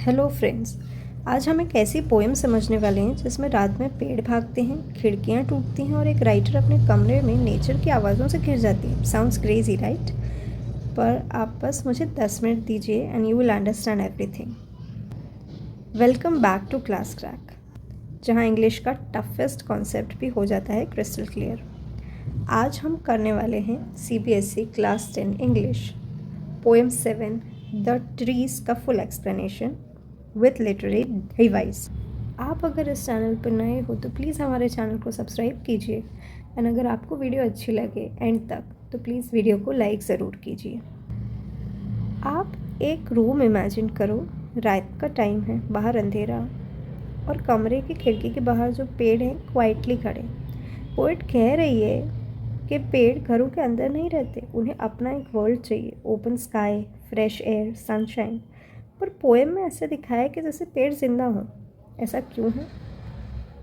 Hello friends, आज हम एक ऐसी पोएम समझने वाले हैं जिसमें रात में पेड़ भागते हैं, खिड़कियां टूटती हैं और एक राइटर अपने कमरे में नेचर की आवाज़ों से घिर जाती है। Sounds crazy right? पर आप बस मुझे 10 मिनट दीजिए and you will understand everything. Welcome back to class crack, जहां इंग्लिश का टफेस्ट कॉन्सेप्ट भी हो जाता है क्रिस्टल क्लियर। आज हम करने वाले हैं CBSE class 10 English poem 7 the trees का full explanation with literary revise. आप अगर इस चैनल पर नए हो तो प्लीज़ हमारे चैनल को सब्सक्राइब कीजिए एंड अगर आपको वीडियो अच्छी लगे एंड तक तो प्लीज़ वीडियो को लाइक ज़रूर कीजिए। आप एक रूम इमेजिन करो, रात का टाइम है, बाहर अंधेरा और कमरे की खिड़की के बाहर जो पेड़ हैं क्वाइटली खड़े। पोएट कह रही है कि पेड़ घरों के अंदर नहीं रहते, उन्हें अपना एक वर्ल्ड चाहिए, open sky, fresh air, sunshine. पर पोएम में ऐसे दिखाया है कि जैसे पेड़ जिंदा हों। ऐसा क्यों है?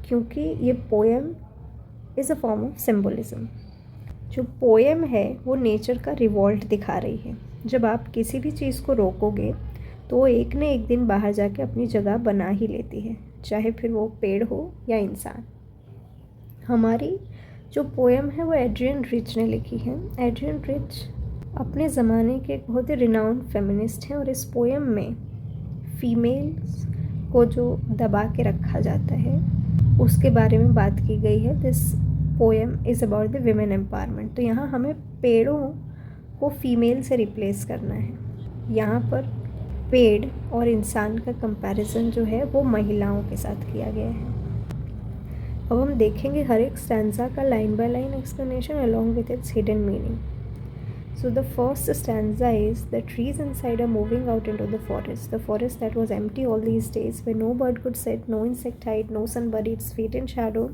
क्योंकि ये poem is a form of symbolism. जो पोएम है वो नेचर का रिवॉल्ट दिखा रही है। जब आप किसी भी चीज़ को रोकोगे तो वो एक न एक दिन बाहर जाके अपनी जगह बना ही लेती है, चाहे फिर वो पेड़ हो या इंसान। हमारी जो पोएम है वो एड्रियन रिच ने लिखी है। एड्रियन रिच अपने ज़माने के एक बहुत ही रिनाउंड फेमिनिस्ट हैं और इस पोएम में फीमेल्स को जो दबा के रखा जाता है उसके बारे में बात की गई है। This poem is about the women empowerment. तो यहाँ हमें पेड़ों को फीमेल से रिप्लेस करना है। यहाँ पर पेड़ और इंसान का कंपैरिजन जो है वो महिलाओं के साथ किया गया है। अब हम देखेंगे हर एक स्टैंजा का line by line explanation along with its hidden meaning. So the first stanza is, the trees inside are moving out into the forest that was empty all these days, where no bird could sit, no insect hide, no sun buried its feet in shadow.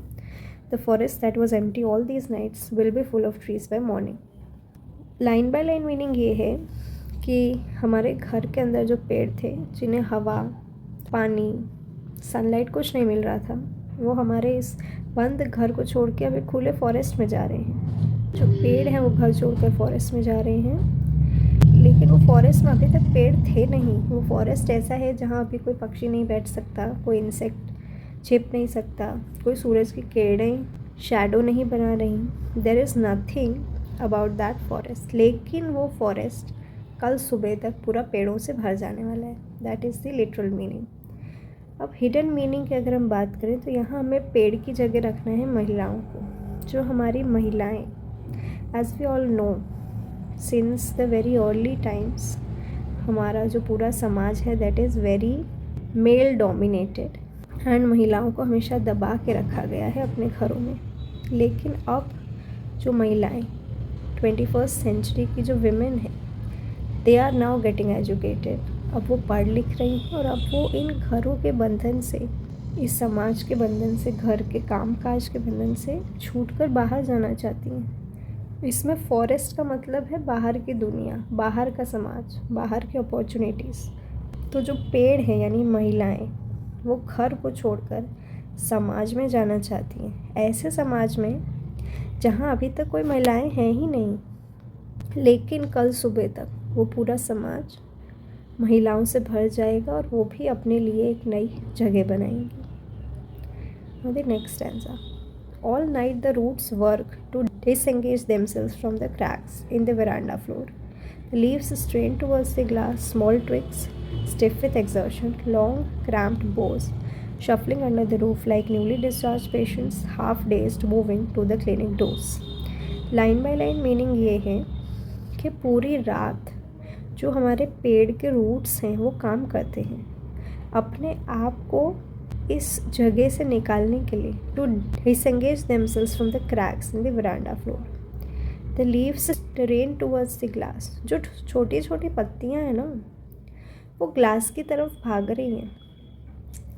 The forest that was empty all these nights will be full of trees by morning. Line by line meaning ये है कि हमारे घर के अंदर जो पेड़ थे जिन्हें हवा, पानी, सनलाइट कुछ नहीं मिल रहा था, वो हमारे इस बंद घर को छोड़ के अभी खुले फॉरेस्ट में जा रहे हैं। जो पेड़ हैं वो घर छोड़कर फॉरेस्ट में जा रहे हैं, लेकिन वो फॉरेस्ट में अभी तक पेड़ थे नहीं। वो फॉरेस्ट ऐसा है जहाँ अभी कोई पक्षी नहीं बैठ सकता, कोई इंसेक्ट छिप नहीं सकता, कोई सूरज की किरणें शैडो नहीं बना रही। There is nothing about that forest. लेकिन वो फॉरेस्ट कल सुबह तक पूरा पेड़ों से भर जाने वाला है। That is the literal meaning. अब हिडन मीनिंग की अगर हम बात करें तो यहाँ हमें पेड़ की जगह रखना है महिलाओं को। जो हमारी महिलाएं, as we all know, since the very early times, हमारा जो पूरा समाज है that is very male dominated and महिलाओं को हमेशा दबा के रखा गया है अपने घरों में। लेकिन अब जो महिलाएं 21st सेंचुरी की जो विमेन है, they are now getting educated। अब वो पढ़ लिख रही हैं और अब वो इन घरों के बंधन से, इस समाज के बंधन से, घर के कामकाज के बंधन से छूटकर बाहर जाना चाहती हैं। इसमें फॉरेस्ट का मतलब है बाहर की दुनिया, बाहर का समाज, बाहर की अपॉर्चुनिटीज़। तो जो पेड़ हैं यानी महिलाएं, वो घर को छोड़कर समाज में जाना चाहती हैं। ऐसे समाज में जहां अभी तक कोई महिलाएं हैं ही नहीं, लेकिन कल सुबह तक वो पूरा समाज महिलाओं से भर जाएगा और वो भी अपने लिए एक नई जगह बनाएंगी। Now the next stanza. All night the roots work to disengage themselves from the cracks in the veranda floor. The leaves strain towards the glass, small twigs stiff with exertion, long cramped boughs shuffling under the roof like newly discharged patients, half dazed, moving to the clinic doors. Line by line meaning ये है कि पूरी रात जो हमारे पेड़ के roots हैं वो काम करते हैं अपने आप को इस जगह से निकालने के लिए, to disengage themselves from the cracks in the veranda floor. The leaves rain towards the glass. जो छोटी छोटी पत्तियां हैं ना, वो ग्लास की तरफ भाग रही हैं।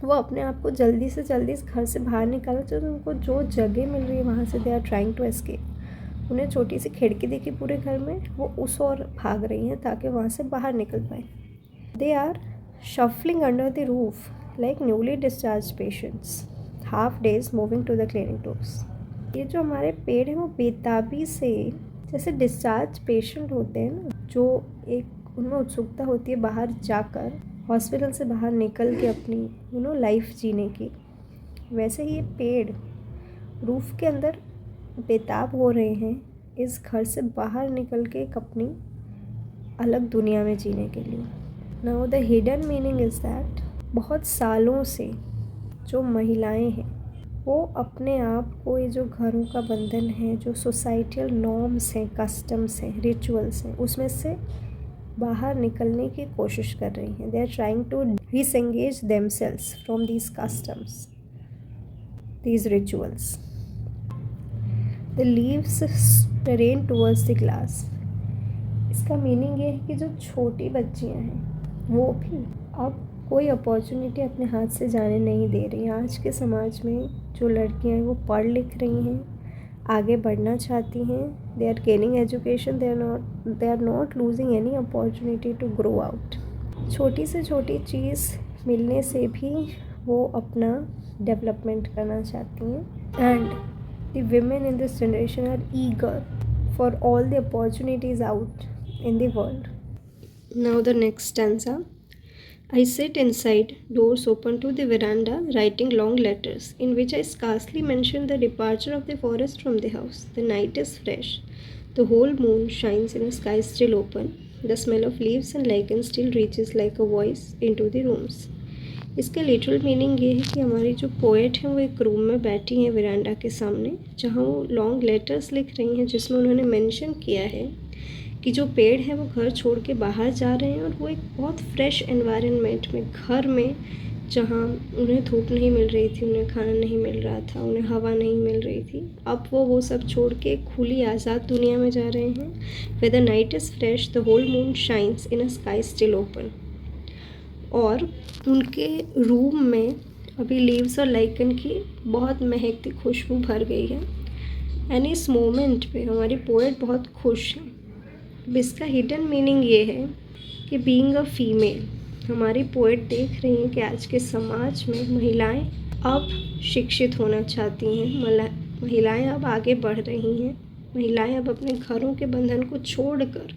वो अपने आप को जल्दी से जल्दी इस घर से बाहर निकालो, तो उनको जो जगह मिल रही है वहाँ से they are trying to escape. उन्हें छोटी सी खिड़की देखी पूरे घर में, वो उस ओर भाग रही हैं ताकि वहाँ से बाहर निकल पाए। They are shuffling under the roof like newly discharged patients, half days moving to the clinic doors। ये जो हमारे पेड़ हैं वो बेताबी से, जैसे डिस्चार्ज पेशेंट होते हैं ना, जो एक उनमें उत्सुकता होती है बाहर जाकर हॉस्पिटल से बाहर निकल के अपनी लाइफ जीने की, वैसे ही ये पेड़ रूफ़ के अंदर बेताब हो रहे हैं इस घर से बाहर निकल के एक अपनी अलग दुनिया में जीने के लिए। Now the hidden meaning is that बहुत सालों से जो महिलाएं हैं वो अपने आप को, ये जो घरों का बंधन है, जो सोसाइटल नॉर्म्स हैं, कस्टम्स हैं, रिचुअल्स हैं, उसमें से बाहर निकलने की कोशिश कर रही हैं। They are trying to disengage themselves from these customs, these rituals. The leaves rain towards the glass. इसका मीनिंग ये है कि जो छोटी बच्चियां हैं वो भी अब कोई अपॉर्चुनिटी अपने हाथ से जाने नहीं दे रही। आज के समाज में जो लड़कियां हैं वो पढ़ लिख रही हैं, आगे बढ़ना चाहती हैं, they are gaining education, they are not losing any opportunity to grow out. छोटी से छोटी चीज़ मिलने से भी वो अपना डेवलपमेंट करना चाहती हैं। And the women in this generation are eager for all the opportunities out in the world. Now the next stanza. I sit inside, doors open to the veranda, writing long letters, in which I scarcely mention the departure of the forest from the house. The night is fresh. The whole moon shines in a sky still open. The smell of leaves and lichen still reaches like a voice into the rooms. इसका literal meaning ये है कि हमारी जो poet हैं वो एक room में बैठी हैं वेरांडा के सामने, जहाँ वो लॉन्ग लेटर्स लिख रही हैं, जिसमें उन्होंने मेंशन किया है कि जो पेड़ हैं वो घर छोड़ के बाहर जा रहे हैं और वो एक बहुत फ्रेश एनवायरनमेंट में, घर में, जहाँ उन्हें धूप नहीं मिल रही थी, उन्हें खाना नहीं मिल रहा था, उन्हें हवा नहीं मिल रही थी, अब वो सब छोड़ के एक खुली आज़ाद दुनिया में जा रहे हैं। Where the night is fresh, the whole moon shines in a sky still open. और उनके रूम में अभी लीव्स और लाइकन की बहुत महकती खुशबू भर गई है। एंड इस मोमेंट पे हमारी पोएट बहुत खुश है। इसका हिडन मीनिंग ये है कि बीइंग अ फीमेल, हमारी पोएट देख रही हैं कि आज के समाज में महिलाएं अब शिक्षित होना चाहती हैं, महिलाएं अब आगे बढ़ रही हैं, महिलाएं अब अपने घरों के बंधन को छोड़कर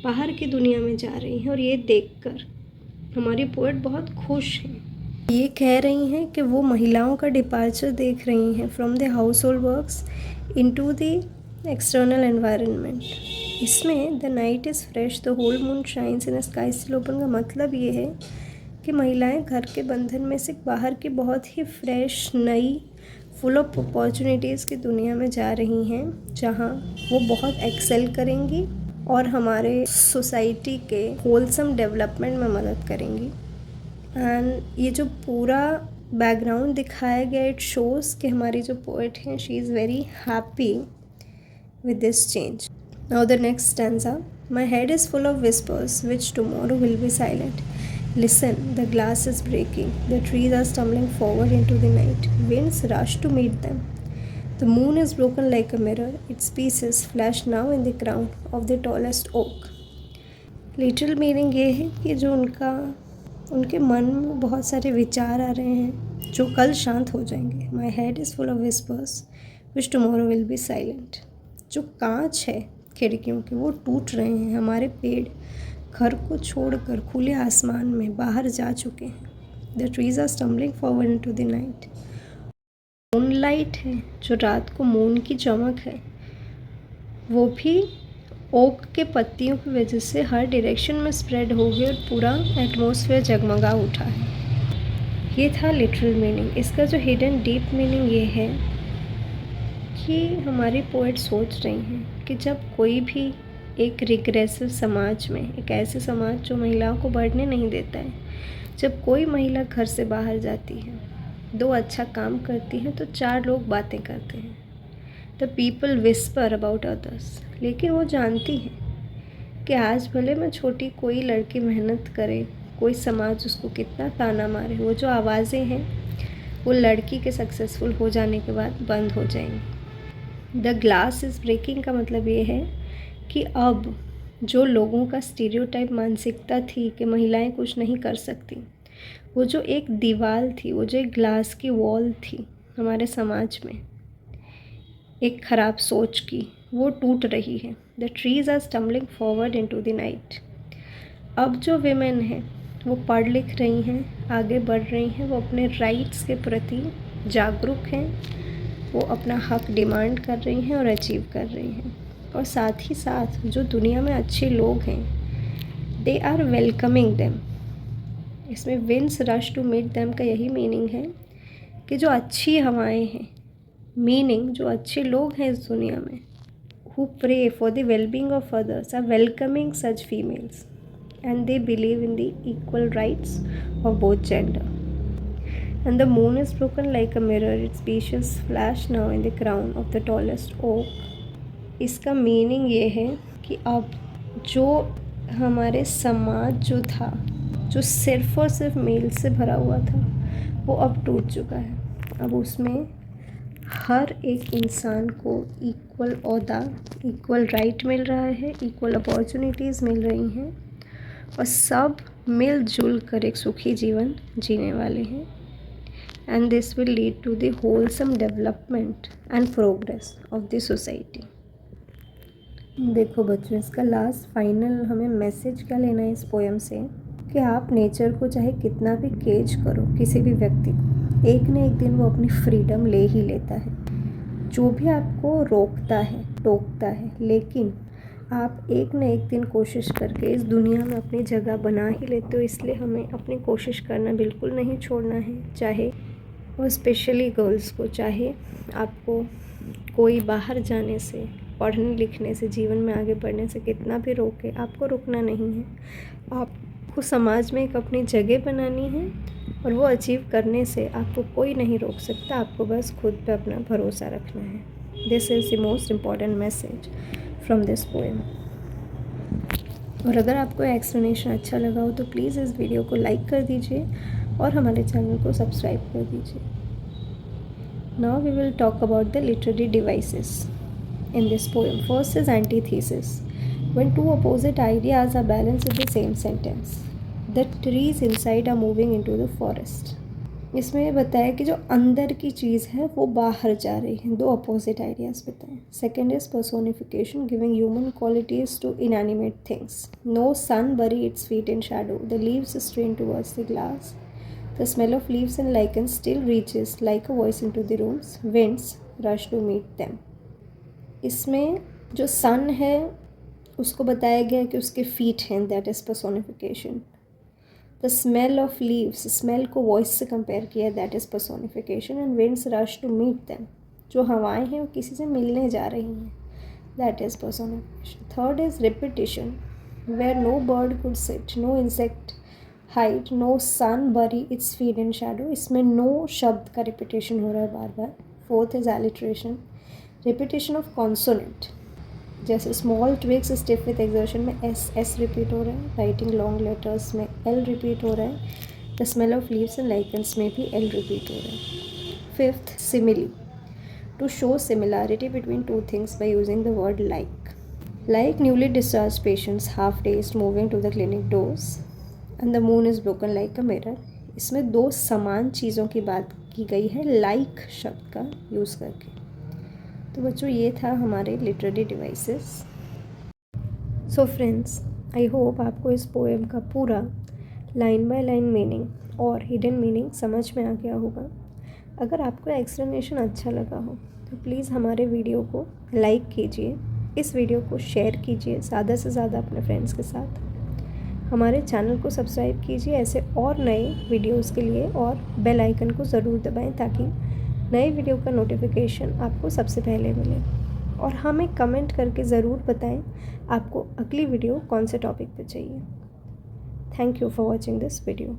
बाहर की दुनिया में जा रही हैं। और ये देखकर हमारी पोएट बहुत खुश हैं। ये कह रही हैं कि वो महिलाओं का डिपार्चर देख रही हैं from the household works into the external environment. इसमें the night is fresh, the whole moon shines in a sky still open का मतलब ये है कि महिलाएं घर के बंधन में से बाहर की बहुत ही फ्रेश, नई, फुल ऑफ अपॉर्चुनिटीज़ की दुनिया में जा रही हैं, जहाँ वो बहुत एक्सेल करेंगी और हमारे सोसाइटी के होलसम डेवलपमेंट में मदद करेंगी। एंड ये जो पूरा बैकग्राउंड दिखाया गया, इट शोज़ कि हमारी जो पोएट हैं she is very happy with this change. Now the next stanza. My head is full of whispers which tomorrow will be silent. Listen, the glass is breaking. The trees are stumbling forward into the night. Winds rush to meet them. The moon is broken like a mirror. Its pieces flash now in the crown of the tallest oak. Little meaning ये है कि जो उनके मन में बहुत सारे विचार आ रहे हैं जो कल शांत हो जाएंगे. My head is full of whispers which tomorrow will be silent. जो कांच है खिड़कियों के वो टूट रहे हैं. हमारे पेड़ घर को छोड़कर खुले आसमान में बाहर जा चुके हैं. The trees are stumbling forward into the night. Moonlight है जो रात को मून की चमक है, वो भी ओक के पत्तियों की वजह से हर डायरेक्शन में स्प्रेड हो गई और पूरा एटमॉस्फेयर जगमगा उठा है. ये था लिटरल मीनिंग. इसका जो हिडन डीप मीनिंग ये है कि हमारी पोएट सोच रही हैं कि जब कोई भी एक रिग्रेसिव समाज में, एक ऐसे समाज जो महिलाओं को बढ़ने नहीं देता है, जब कोई महिला घर से बाहर जाती है, दो अच्छा काम करती हैं तो चार लोग बातें करते हैं. The people whisper about others. लेकिन वो जानती हैं कि आज भले में छोटी कोई लड़की मेहनत करे, कोई समाज उसको कितना ताना मारे, वो जो आवाज़ें हैं वो लड़की के सक्सेसफुल हो जाने के बाद बंद हो जाएंगी. द ग्लास इज़ ब्रेकिंग का मतलब ये है कि अब जो लोगों का स्टीरियोटाइप मानसिकता थी कि महिलाएं कुछ नहीं कर सकती, वो जो एक दीवार थी, वो जो एक ग्लास की वॉल थी हमारे समाज में एक ख़राब सोच की, वो टूट रही है. The trees are stumbling forward into the night. अब जो विमेन है वो पढ़ लिख रही हैं, आगे बढ़ रही हैं, वो अपने राइट्स के प्रति जागरूक हैं, वो अपना हक डिमांड कर रही हैं और अचीव कर रही हैं। और साथ ही साथ जो दुनिया में अच्छे लोग हैं, दे आर वेलकमिंग देम। इसमें winds rush to meet them का यही मीनिंग है कि जो अच्छी हवाएं हैं, मीनिंग जो अच्छे लोग हैं इस दुनिया में, who pray for the well-being of others, are welcoming such females, and they believe in the equal rights of both gender. And the moon is broken like a mirror, its pieces flash now in the crown of the tallest oak. इसका meaning ये है कि अब जो हमारे समाज जो था, जो सिर्फ और सिर्फ मेल से भरा हुआ था, वो अब टूट चुका है। अब उसमें हर एक इंसान को इक्वल ओहदा, इक्वल राइट मिल रहा है, इक्वल अपॉर्चुनिटीज़ मिल रही हैं और सब मिलजुल कर एक सुखी जीवन जीने वाले हैं। And this will lead to the wholesome development and progress of the society. देखो बच्चों, इसका लास्ट फाइनल हमें मैसेज क्या लेना है इस पोएम से कि आप नेचर को चाहे कितना भी केज करो, किसी भी व्यक्ति को, एक न एक दिन वो अपनी फ्रीडम ले ही लेता है। जो भी आपको रोकता है, टोकता है, लेकिन आप एक न एक दिन कोशिश करके इस दुनिया में अपनी जगह बना ही लेते हो। इसलिए हमें अपनी कोशिश करना बिल्कुल नहीं छोड़ना है। चाहे वो स्पेशली गर्ल्स को, चाहे आपको कोई बाहर जाने से, पढ़ने लिखने से, जीवन में आगे बढ़ने से कितना भी रोके, आपको रुकना नहीं है। आपको समाज में एक अपनी जगह बनानी है और वो अचीव करने से आपको कोई नहीं रोक सकता। आपको बस खुद पे अपना भरोसा रखना है। This is the most important message from this poem. और अगर आपको एक्सप्लेनेशन अच्छा लगा हो तो प्लीज़ इस वीडियो को लाइक कर दीजिए और हमारे चैनल को सब्सक्राइब कर दीजिए। Now we will talk about the literary devices in this poem. First is antithesis. When two opposite ideas are balanced in the same sentence, the trees inside are moving into the forest. इसमें बताया कि जो अंदर की चीज़ है वो बाहर जा रही है। दो अपोजिट आइडियाज़ बताएं। Second is personification, giving human qualities to inanimate things. No sun bury its feet in shadow. The leaves strain towards the glass. The smell of leaves and lichen still reaches like a voice into the rooms. Winds rush to meet them. इसमें जो सन है उसको बताया गया कि उसके feet हैं, that is personification. The smell of leaves, smell को वॉइस से कंपेयर किया, that is personification. And winds rush to meet them, जो हवाएं हैं वो किसी से मिलने जा रही हैं, that is personification. Third is repetition, where no bird could sit, no insect hide, no sun bury its feet in shadow। इसमें नो शब्द का रिपीटेशन हो रहा है बार बार। Fourth is alliteration, repetition of consonant, जैसे small twigs stiff with exertion में एस रिपीट हो रहा है। राइटिंग लॉन्ग लेटर्स में एल रिपीट हो रहा है। The smell of leaves and lichens में भी एल रिपीट हो रहा है। Fifth, simile, to show similarity between two things by using the word like newly discharge patients half dazed moving to the clinic doors and the moon is broken like a mirror. इसमें दो समान चीज़ों की बात की गई है like शब्द का यूज़ करके। तो बच्चों ये था हमारे literary devices. So friends, I hope आपको इस पोएम का पूरा लाइन बाय लाइन मीनिंग और हिडन मीनिंग समझ में आ गया होगा। अगर आपको एक्सप्लेनेशन अच्छा लगा हो तो प्लीज़ हमारे वीडियो को लाइक कीजिए, इस वीडियो को शेयर कीजिए ज़्यादा से ज़्यादा अपने फ्रेंड्स के साथ। हमारे चैनल को सब्सक्राइब कीजिए ऐसे और नए वीडियोज़ के लिए, और बेल आइकन को ज़रूर दबाएं ताकि नए वीडियो का नोटिफिकेशन आपको सबसे पहले मिले। और हमें कमेंट करके ज़रूर बताएं आपको अगली वीडियो कौन से टॉपिक पे चाहिए। Thank you for watching this video.